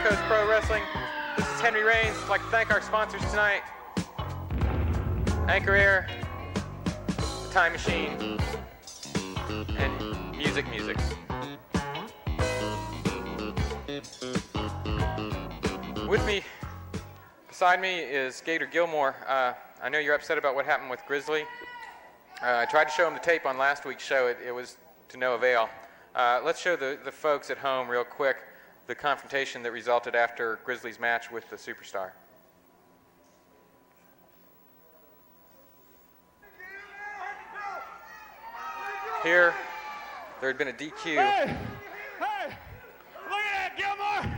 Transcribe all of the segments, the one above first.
Suncoast Pro Wrestling. This is Henry Rains. I'd like to thank our sponsors tonight. Anchor Air, The Time Machine, and Music. With me, beside me, is Gator Gilmore. I know you're upset about what happened with Grizzly. I tried to show him the tape on last week's show. It was to no avail. Let's show the folks at home real quick the confrontation that resulted after Grizzly's match with the Superstar. Here, there had been a DQ. Hey, look at that, Gilmore.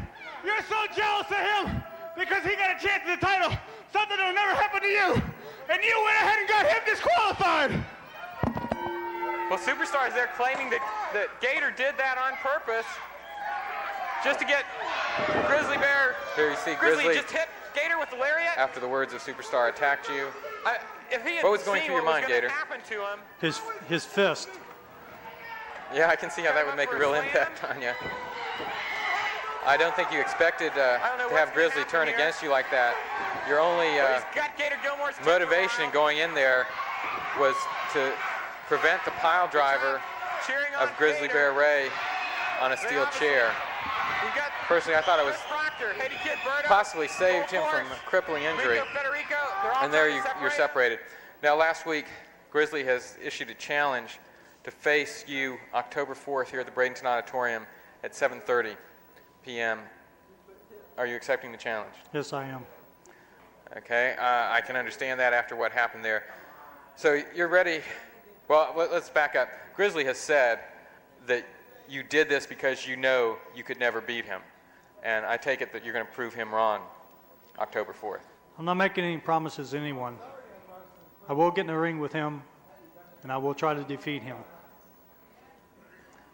You're so jealous of him because he got a chance at the title, something that'll never happen to you. And you went ahead and got him disqualified. Well, Superstar's there claiming that Gator did that on purpose just to get Grizzly Bear. Here you see Grizzly just hit Gator with the lariat. After the words of Superstar attacked you. If he had what was going through your mind, Gator? Happen to him? His fist. Yeah, I can see how that would make a real impact on you. I don't think you expected to have Grizzly turn against you like that. Your only motivation in going in there was to prevent the pile driver of Grizzly Bear Ray on a steel chair. Personally, I thought it was possibly saved him from a crippling injury. And there you're separated. Now, last week, Grizzly has issued a challenge to face you October 4th here at the Bradenton Auditorium at 7:30 p.m. Are you accepting the challenge? Yes, I am. Okay, I can understand that after what happened there. So you're ready. Well, let's back up. Grizzly has said that you did this because you know you could never beat him. And I take it that you're going to prove him wrong October 4th. I'm not making any promises to anyone. I will get in the ring with him, and I will try to defeat him.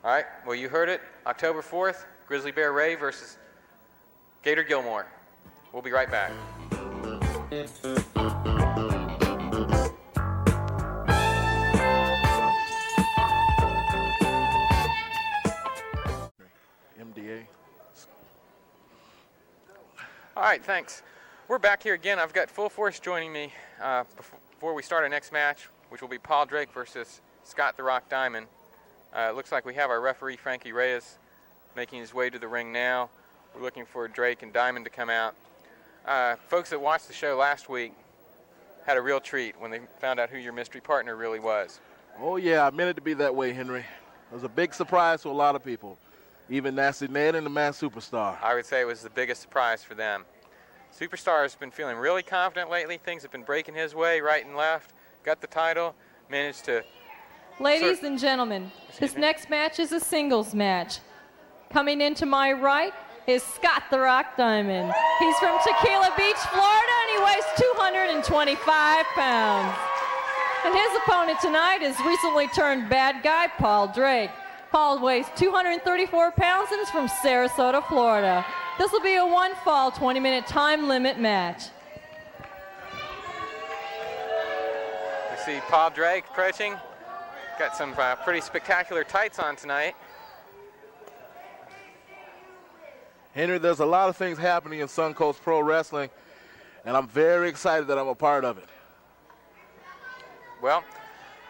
All right, well, you heard it. October 4th, Grizzly Bear Ray versus Gator Gilmore. We'll be right back. MDA. All right, thanks. We're back here again. I've got Full Force joining me before we start our next match, which will be Paul Drake versus Scott the Rock Diamond. It looks like we have our referee, Frankie Reyes, making his way to the ring now. We're looking for Drake and Diamond to come out. Folks that watched the show last week had a real treat when they found out who your mystery partner really was. Oh, yeah, I meant it to be that way, Henry. It was a big surprise to a lot of people, even Nasty Ned and the Man Superstar. I would say it was the biggest surprise for them. Superstar has been feeling really confident lately. Things have been breaking his way right and left. Got the title, managed to... Ladies and gentlemen, this next match is a singles match. Coming into my right is Scott the Rock Diamond. He's from Tequila Beach, Florida, and he weighs 225 pounds. And his opponent tonight is recently turned bad guy, Paul Drake. Paul weighs 234 pounds and is from Sarasota, Florida. This will be a one-fall, 20-minute time limit match. We see Paul Drake approaching. Got some pretty spectacular tights on tonight. Henry, there's a lot of things happening in Suncoast Pro Wrestling, and I'm very excited that I'm a part of it. Well,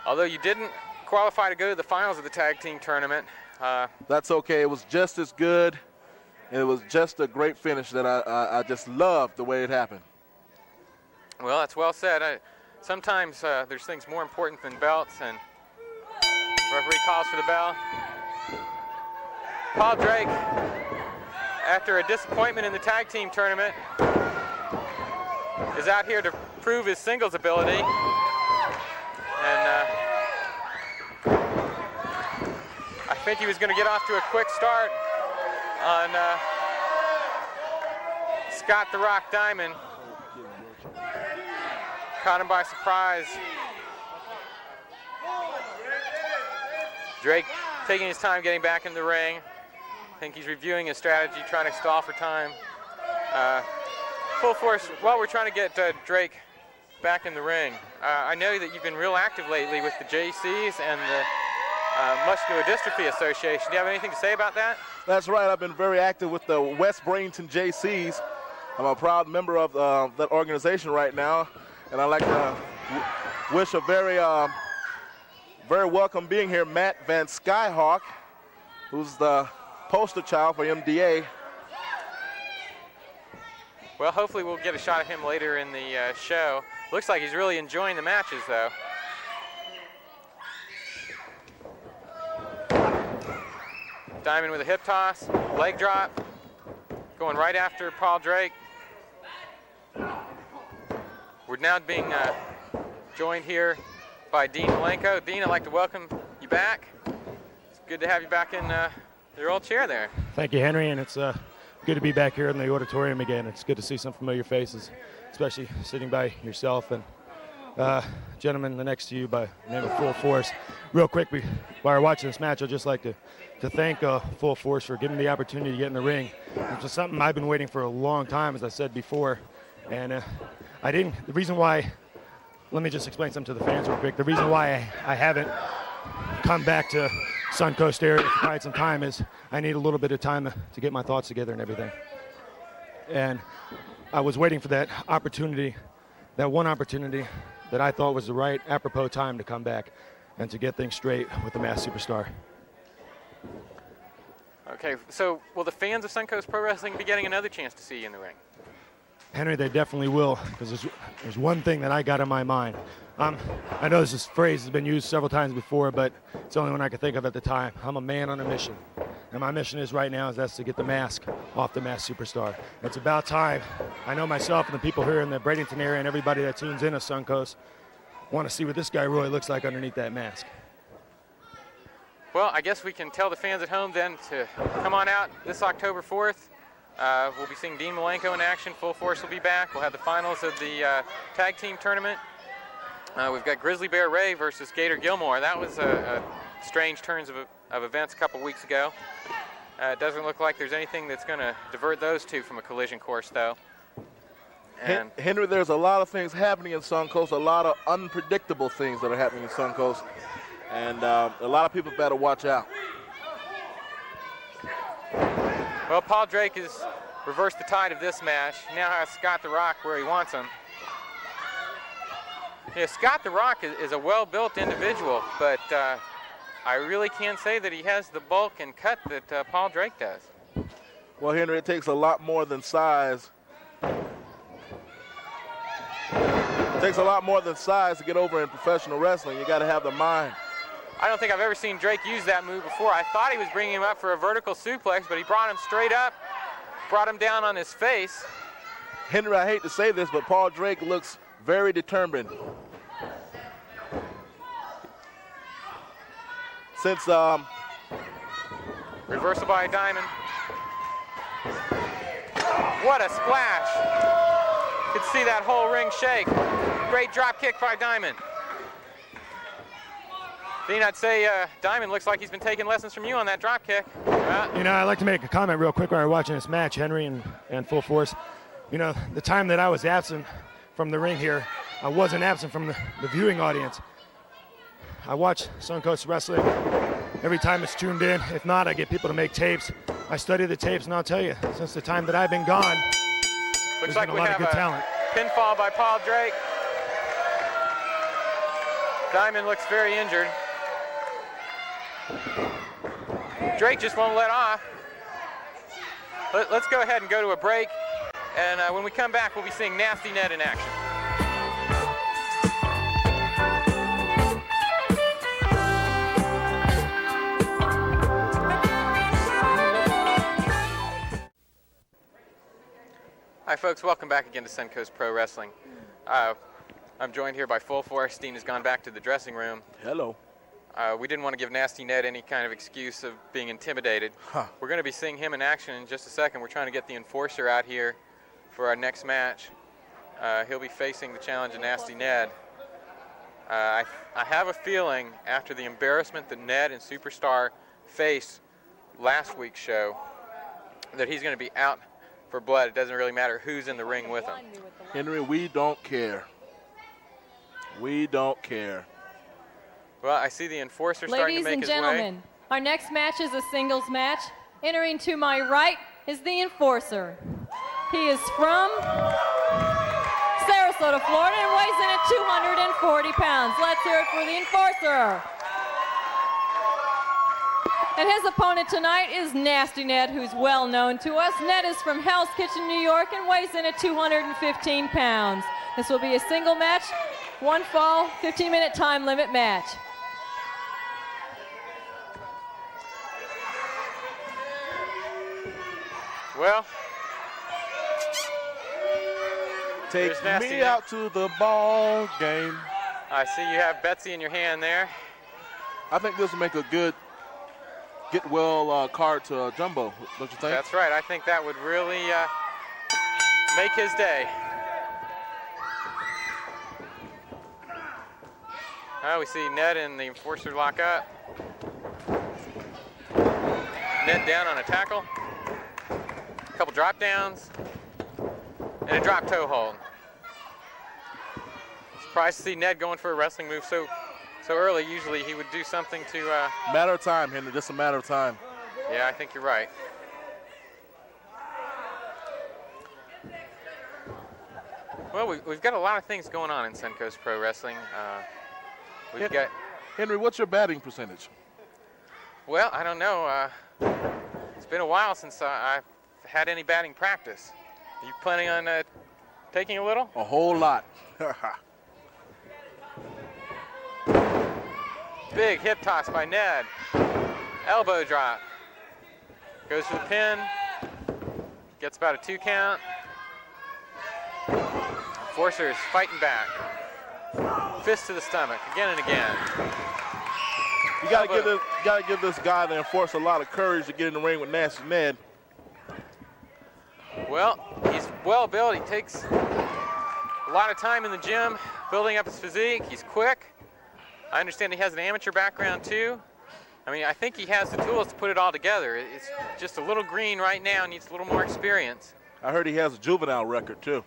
although you didn't qualify to go to the finals of the tag team tournament. That's okay. It was just as good, and it was just a great finish that I just loved the way it happened. Well, that's well said. Sometimes there's things more important than belts, and referee calls for the bell. Paul Drake, after a disappointment in the tag team tournament, is out here to prove his singles ability. And I think he was going to get off to a quick start on Scott the Rock Diamond. Caught him by surprise. Drake taking his time getting back in the ring. I think he's reviewing his strategy, trying to stall for time. Full Force, while we're trying to get Drake back in the ring, I know that you've been real active lately with the JCs and the Muscular Dystrophy Association. Do you have anything to say about that? That's right. I've been very active with the West Bradenton JCs. I'm a proud member of that organization right now, and I'd like to wish a very welcome being here, Matt Van Skyhawk, who's the poster child for MDA. Well, hopefully we'll get a shot at him later in the show. Looks like he's really enjoying the matches, though. Diamond with a hip toss, leg drop, going right after Paul Drake. We're now being joined here by Dean Malenko. Dean, I'd like to welcome you back. It's good to have you back in your old chair there. Thank you, Henry, and it's good to be back here in the auditorium again. It's good to see some familiar faces, especially sitting by yourself and gentleman next to you by the name of Full Force. Real quick, while we're watching this match, I'd just like to thank Full Force for giving me the opportunity to get in the ring. It's just something I've been waiting for a long time, as I said before, and the reason why, let me just explain something to the fans real quick. The reason why I haven't come back to Suncoast area for quite some time is I need a little bit of time to get my thoughts together and everything. And I was waiting for that opportunity, that one opportunity that I thought was the right apropos time to come back and to get things straight with the Masked Superstar. Okay, so will the fans of Suncoast Pro Wrestling be getting another chance to see you in the ring? Henry, they definitely will, because there's one thing that I got in my mind. I know this phrase has been used several times before, but it's the only one I could think of at the time. I'm a man on a mission. And my mission is right now that's to get the mask off the Masked Superstar. It's about time. I know myself and the people here in the Bradenton area and everybody that tunes in to Suncoast want to see what this guy really looks like underneath that mask. Well, I guess we can tell the fans at home then to come on out this October 4th. We'll be seeing Dean Malenko in action. Full Force will be back. We'll have the finals of the tag team tournament. We've got Grizzly Bear Ray versus Gator Gilmore. That was a strange turns of events a couple weeks ago. It doesn't look like there's anything that's going to divert those two from a collision course, though. And Henry, there's a lot of things happening in Suncoast, a lot of unpredictable things that are happening in Suncoast, and a lot of people better watch out. well, Paul Drake has reversed the tide of this match. He now has Scott the Rock where he wants him. Yeah, Scott the Rock is a well-built individual, but I really can't say that he has the bulk and cut that Paul Drake does. Well, Henry, it takes a lot more than size. It takes a lot more than size to get over in professional wrestling. You got to have the mind. I don't think I've ever seen Drake use that move before. I thought he was bringing him up for a vertical suplex, but he brought him straight up, brought him down on his face. Henry, I hate to say this, but Paul Drake looks very determined. Since reversal by a diamond. What a splash. You could see that whole ring shake. Great drop kick by Diamond. Dean, I'd say Diamond looks like he's been taking lessons from you on that drop kick. You know, I'd like to make a comment real quick while we're watching this match, Henry and Full Force. You know, the time that I was absent from the ring here, I wasn't absent from the viewing audience. I watch Suncoast Wrestling every time it's tuned in. If not, I get people to make tapes. I study the tapes, and I'll tell you, since the time that I've been gone, looks there's like been a we lot have of good a talent. pinfall by Paul Drake. Diamond looks very injured. Drake just won't let off. Let's go ahead and go to a break. And when we come back, we'll be seeing Nasty Ned in action. Hi folks, welcome back again to Suncoast Pro Wrestling. I'm joined here by Full Force. Dean has gone back to the dressing room. hello. We didn't want to give Nasty Ned any kind of excuse of being intimidated. We're going to be seeing him in action in just a second. We're trying to get the enforcer out here for our next match. He'll be facing the challenge of Nasty Ned. I have a feeling after the embarrassment that Ned and Superstar faced last week's show that he's going to be out for blood. It doesn't really matter who's in the ring with him. Henry, we don't care. We don't care. Well, I see the enforcer starting to Ladies make and his way. gentlemen, our next match is a singles match. Entering to my right is the enforcer. He is from Sarasota, Florida, and weighs in at 240 pounds. Let's hear it for the enforcer. And his opponent tonight is Nasty Ned, who's well known to us. Ned is from Hell's Kitchen, New York, and weighs in at 215 pounds. This will be a single match, one fall, 15-minute time limit match. Well, Take there's Nasty me Ned. out to the ball game. I see you have Betsy in your hand there. I think this will make a good get well card to Jumbo, don't you think? That's right. I think that would really make his day. We see Ned and the enforcer lock up. Ned down on a tackle. A couple drop downs. And a drop toe hold. Surprised to see Ned going for a wrestling move so early. Usually he would do something to... Matter of time, Henry, just a matter of time. Yeah, I think you're right. Well, we've got a lot of things going on in Suncoast Pro Wrestling. We've got... Henry, what's your batting percentage? Well, I don't know. It's been a while since I've had any batting practice. Are you planning on taking a little? A whole lot. Big hip toss by Ned. Elbow drop. Goes for the pin. Gets about a 2 count. Enforcer is fighting back. Fist to the stomach again and again. You gotta give this guy, the enforcer, a lot of courage to get in the ring with Nasty Ned. Well, he's well built. He takes a lot of time in the gym building up his physique. He's quick. I understand he has an amateur background too. I mean, I think he has the tools to put it all together. It's just a little green right now, needs a little more experience. I heard he has a juvenile record too.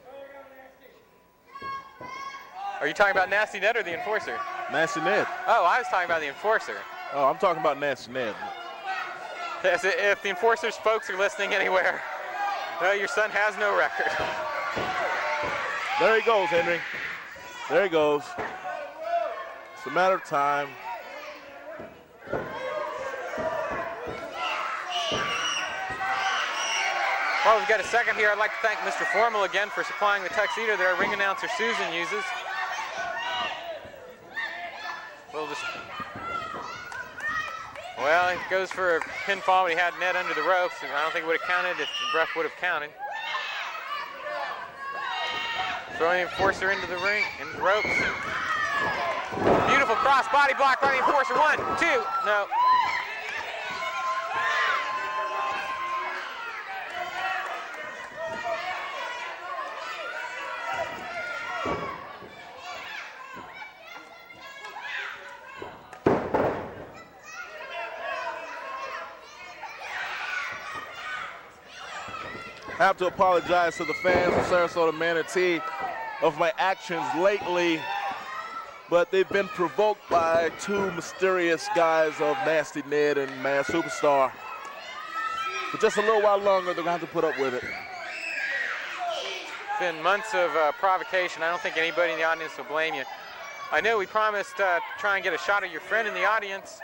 Are you talking about Nasty Ned or the enforcer? Nasty Ned. Oh, I was talking about the enforcer. Oh, I'm talking about Nasty Ned. Yes, if the enforcer's folks are listening anywhere, no, your son has no record. There he goes, Henry. There he goes. It's a matter of time. Well, we've got a second here. I'd like to thank Mr. Formal again for supplying the tuxedo that our ring announcer Susan uses. Well, he goes for a pinfall, but he had Ned under the ropes, and I don't think it would have counted if the ref would have counted. Throwing the enforcer into the ring, into the ropes. Beautiful cross body block by the enforcer. 1, 2, no. I have to apologize to the fans of Sarasota Manatee of my actions lately, but they've been provoked by 2 mysterious guys of Nasty Ned and Man Superstar. For just a little while longer, they're going to have to put up with it. It's been months of provocation. I don't think anybody in the audience will blame you. I know we promised to try and get a shot of your friend in the audience.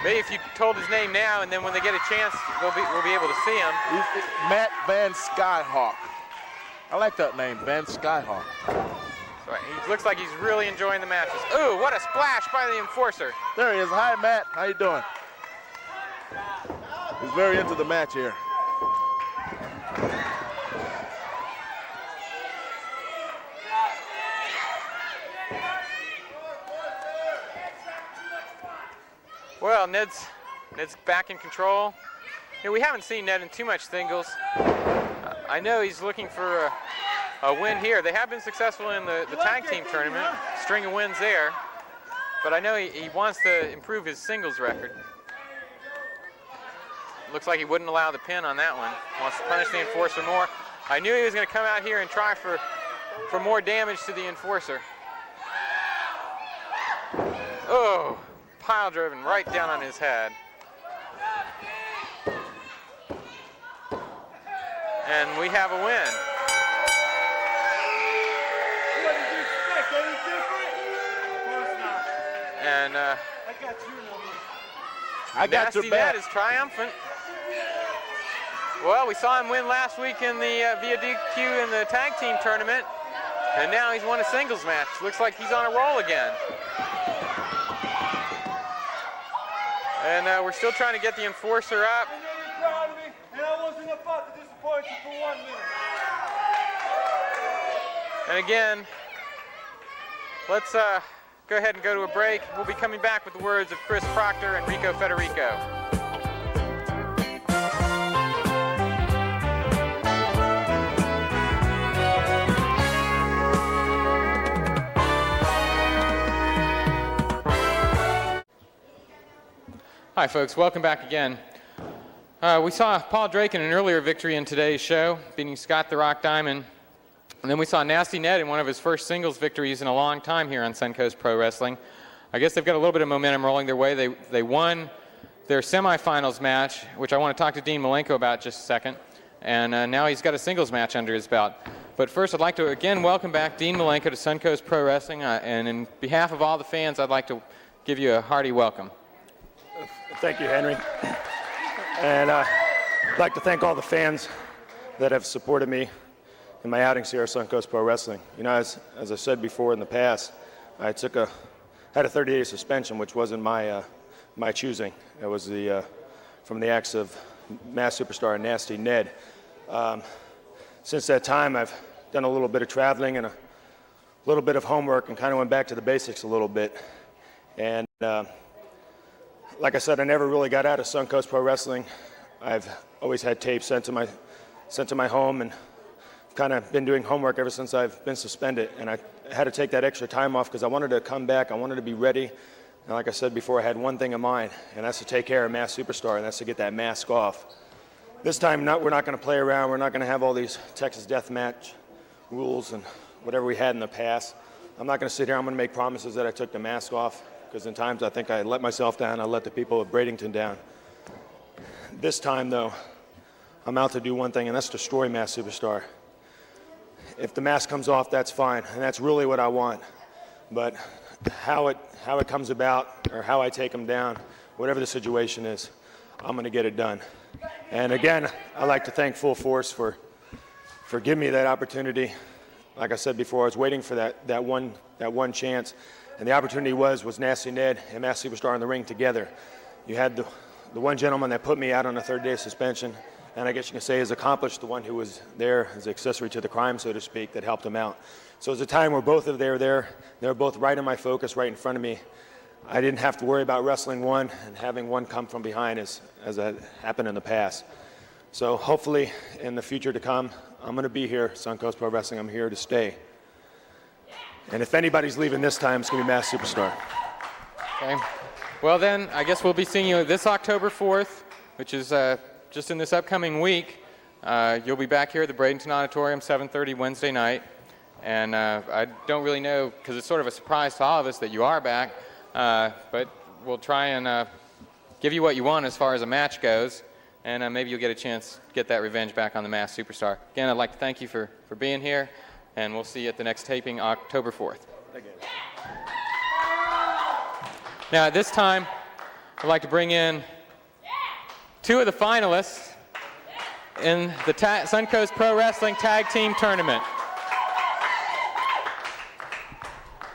Maybe if you told his name now, and then when they get a chance, we'll be able to see him. He's Matt Van Skyhawk. I like that name, Van Skyhawk. So he looks like he's really enjoying the matches. Ooh, what a splash by the enforcer. There he is. Hi, Matt. How you doing? He's very into the match here. Well, Ned's back in control. You know, we haven't seen Ned in too much singles. I know he's looking for a win here. They have been successful in the tag team tournament, string of wins there. But I know he wants to improve his singles record. Looks like he wouldn't allow the pin on that one. Wants to punish the enforcer more. I knew he was going to come out here and try for more damage to the enforcer. Oh, pile driven right down on his head. And we have a win. What did you expect? Any different? Of course not. And I got your number. I got Nasty your back. Ned is triumphant. Well, we saw him win last week in the via DQ in the tag team tournament, and now he's won a singles match. Looks like he's on a roll again. And we're still trying to get the enforcer up. I know you're proud of me, and I wasn't about to disappoint you for 1 minute. And again, let's go ahead and go to a break. We'll be coming back with the words of Chris Proctor and Rico Federico. Hi folks, welcome back again. We saw Paul Drake in an earlier victory in today's show, beating Scott the Rock Diamond. And then we saw Nasty Ned in one of his first singles victories in a long time here on Suncoast Pro Wrestling. I guess they've got a little bit of momentum rolling their way. They won their semifinals match, which I want to talk to Dean Malenko about just a second. And now he's got a singles match under his belt. But first, I'd like to again welcome back Dean Malenko to Suncoast Pro Wrestling. And in behalf of all the fans, I'd like to give you a hearty welcome. Thank you, Henry. And I'd like to thank all the fans that have supported me in my outings here at Suncoast Pro Wrestling. You know, as I said before in the past, I had a 30-day suspension, which wasn't my choosing. It was from the acts of Mass Superstar and Nasty Ned. Since that time, I've done a little bit of traveling and a little bit of homework and kind of went back to the basics a little bit. And like I said, I never really got out of Suncoast Pro Wrestling. I've always had tapes sent to my home, and kind of been doing homework ever since I've been suspended. And I had to take that extra time off because I wanted to come back. I wanted to be ready. And like I said before, I had one thing in mind, and that's to take care of Mass Superstar, and that's to get that mask off. This time, we're not going to play around. We're not going to have all these Texas death match rules and whatever we had in the past. I'm not going to sit here. I'm going to make promises that I took the mask off, because in times I think I let myself down. I let the people of Bradenton down. This time, though, I'm out to do one thing, and that's destroy Mass Superstar. If the mask comes off, that's fine, and that's really what I want. But how it comes about, or how I take him down, whatever the situation is, I'm going to get it done. And again, I'd like to thank Full Force for giving me that opportunity. Like I said before, I was waiting for that one chance. And the opportunity was Nasty Ned and Mass Superstar in the ring together. You had the one gentleman that put me out on a 3rd-day suspension, and I guess you can say has accomplished the one who was there as accessory to the crime, so to speak, that helped him out. So it was a time where both of them were there. They were both right in my focus, right in front of me. I didn't have to worry about wrestling one and having one come from behind as that happened in the past. So hopefully in the future to come, I'm going to be here, Suncoast Pro Wrestling. I'm here to stay. And if anybody's leaving this time, it's going to be Mass Superstar. Okay. Well then, I guess we'll be seeing you this October 4th, which is just in this upcoming week. You'll be back here at the Bradenton Auditorium, 7:30 Wednesday night. And I don't really know, because it's sort of a surprise to all of us that you are back, but we'll try and give you what you want as far as a match goes, and maybe you'll get a chance to get that revenge back on the Mass Superstar. Again, I'd like to thank you for being here, and we'll see you at the next taping, October 4th. Thank you. Now, at this time, I'd like to bring in 2 of the finalists in the Suncoast Pro Wrestling Tag Team Tournament.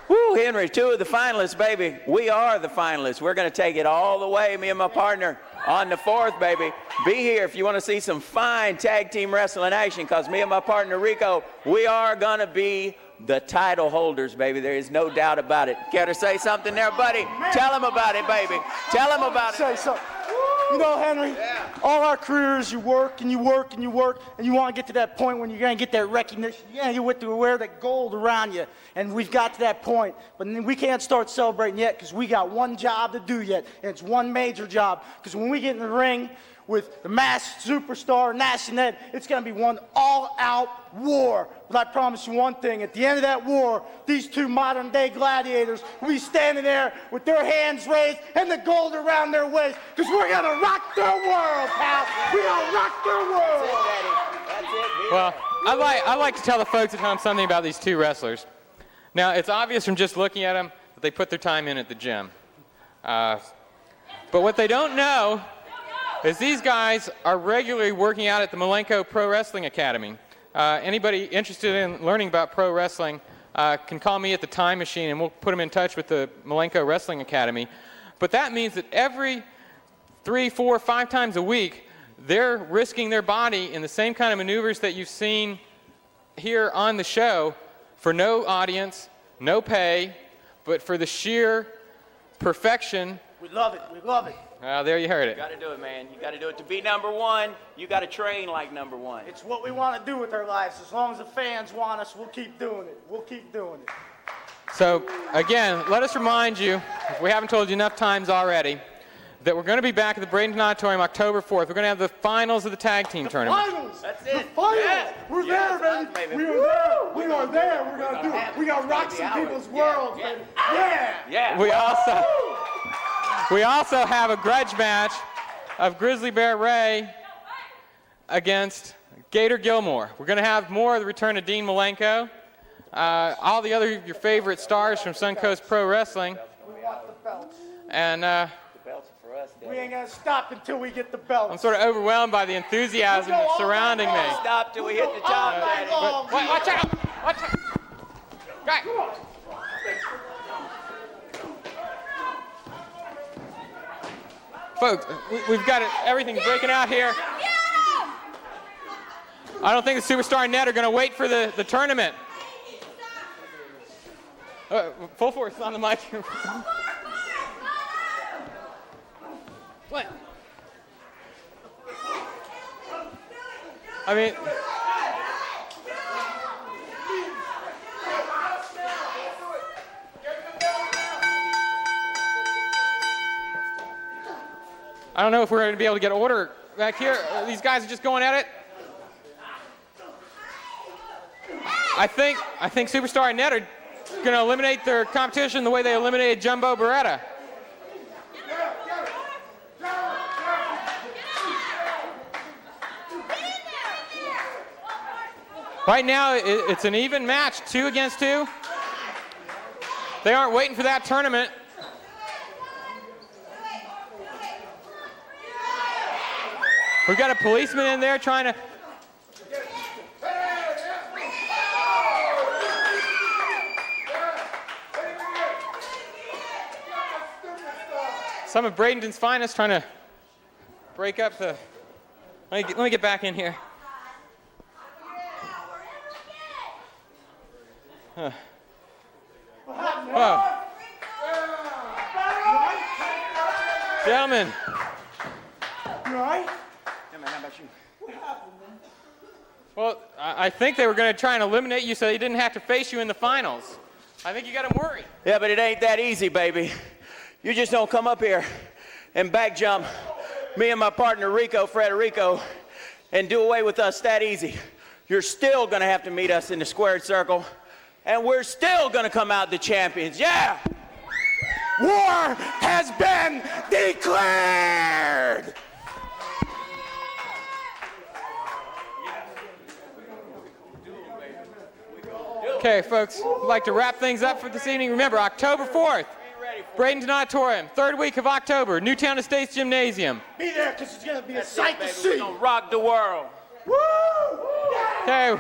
Woo, Henry, 2 of the finalists, baby. We are the finalists. We're going to take it all the way, me and my partner, on the 4th, baby. Be here if you want to see some fine tag team wrestling action, because me and my partner, Rico, we are going to be the title holders, baby. There is no doubt about it. Care to say something there, buddy? Tell him about it, baby. Tell him about it. Say something. You know, Henry, all our careers, you work and you work and you work, and you want to get to that point when you're going to get that recognition. Yeah, you want to wear that gold around you, and we've got to that point. But we can't start celebrating yet, because we got one job to do yet, and it's one major job. Because when we get in the ring, with the masked superstar, Nasty Ned. It's going to be one all-out war. But I promise you one thing, at the end of that war, these two modern-day gladiators will be standing there with their hands raised and the gold around their waist, because we're going to rock their world, pal. We're going to rock their world. That's it. Well, I'd like to tell the folks at home something about these two wrestlers. Now, it's obvious from just looking at them that they put their time in at the gym. But what they don't know is these guys are regularly working out at the Malenko Pro Wrestling Academy. Anybody interested in learning about pro wrestling can call me at the Time Machine, and we'll put them in touch with the Malenko Wrestling Academy. But that means that every 3, 4, 5 times a week, they're risking their body in the same kind of maneuvers that you've seen here on the show for no audience, no pay, but for the sheer perfection. We love it. We love it. There you heard it. You got to do it, man. You got to do it. To be number one, you got to train like number one. It's what we want to do with our lives. As long as the fans want us, we'll keep doing it. We'll keep doing it. So, again, let us remind you, if we haven't told you enough times already, that we're going to be back at the Bradenton Auditorium October 4th. We're going to have the finals of the tag team tournament. Finals. That's it. The finals. Yeah. We're Yeah, there, baby. We are there. We are there. We're going to do it. We're going to rock some people's worlds, baby. Yeah. Yeah. We also have a grudge match of Grizzly Bear Ray against Gator Gilmore. We're going to have more of the return of Dean Malenko, all the other your favorite stars from Suncoast Pro Wrestling. We want the belts. And The belts are for us, Daddy. We ain't going to stop until we get the belts. I'm sort of overwhelmed by the enthusiasm that's surrounding me. Stop till we hit the top, Daddy. Watch out! Watch out! Right. Folks, we've got everything breaking out here. I don't think the Superstar and Ned are going to wait for the tournament. Full force on the mic. What? I mean, I don't know if we're going to be able to get order back here. These guys are just going at it. I think Superstar and Ned are going to eliminate their competition the way they eliminated Jumbo Beretta. Right now, it's an even match, 2 against 2. They aren't waiting for that tournament. We've got a policeman in there trying to... Some of Bradenton's finest trying to break up the... Let me get back in here. Oh. Gentlemen. You all right? Yeah, man, how about you? What happened, man? Well, I think they were going to try and eliminate you so they didn't have to face you in the finals. I think you got them worried. Yeah, but it ain't that easy, baby. You just don't come up here and back jump me and my partner Rico Federico and do away with us that easy. You're still going to have to meet us in the squared circle, and we're still going to come out the champions. Yeah! War has been declared! Okay, folks, I'd like to wrap things up for this evening. Remember, October 4th, Bradenton Auditorium, 3rd week of October, Newtown Estates Gymnasium. Be there, because it's going to be a sight to see. We're going to rock the world. Woo! Okay,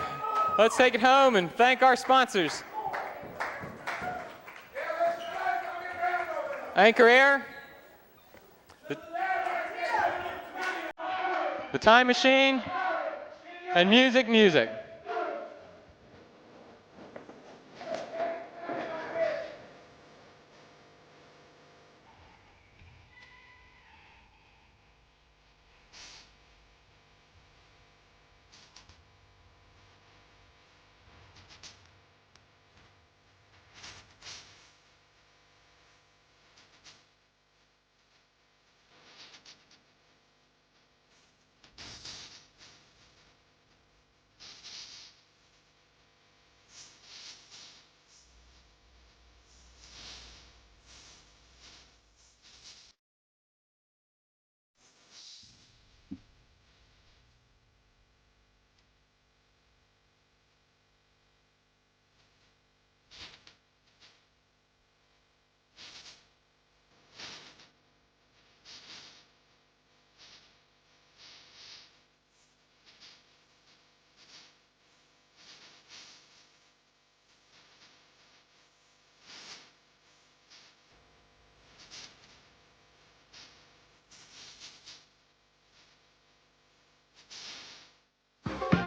let's take it home and thank our sponsors. Anchor Air, the Time Machine, and Music.